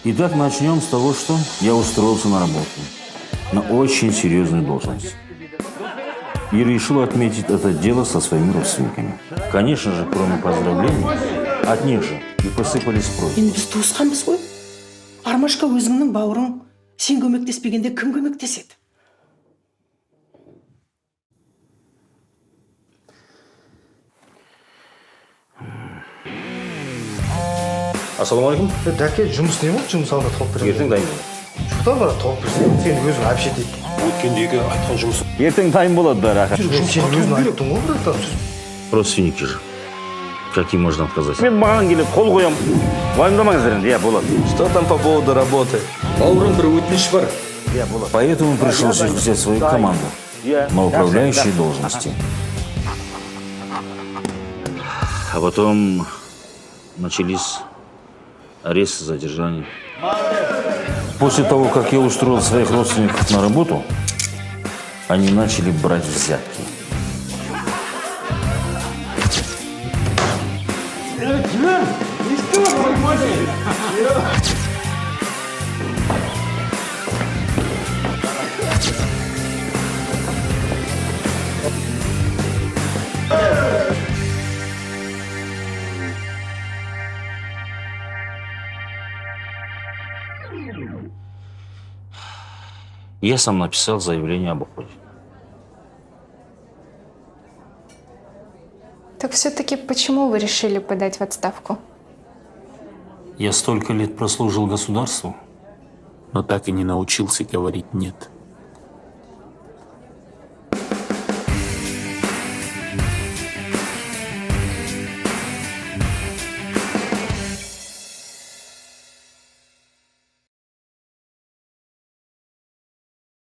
Итак, начнем с того, что я устроился на работу. На очень серьезную должность. И решил отметить это дело со своими родственниками. Конечно же, кроме поздравлений, от них же и посыпались просьбы. Енді біз туысқанбыз ғой. Армашқа өзіңнің бауырың, сен көмектеспегенде кім көмектеседі? Ассалаумағалейкум. Дәке, жұмыс не болды? Жұмыс алда тауып беремін. Ертең дайын болады. Шықта бара тауып берсең, сен өзің әпшет ет. Өткендегі айтқан жұмыс. Ертең дайын болады, да, рахат. Сен өзің айттың ғой, братан. Родственники же. Как им можно отказать? Мен маған келіп қол қоям. Уайымдамаңыздар енді, болады. Что там по поводу работы? Бауырым, бір өтініш бар. Поэтому пришлось взять свою команду на управляющие должности. А потом начались аресты, задержания. После того, как я устроил своих родственников на работу, они начали брать взятки. Я сам написал заявление об уходе. Так все-таки почему вы решили подать в отставку? Я столько лет прослужил государству. Но так и не научился говорить «нет».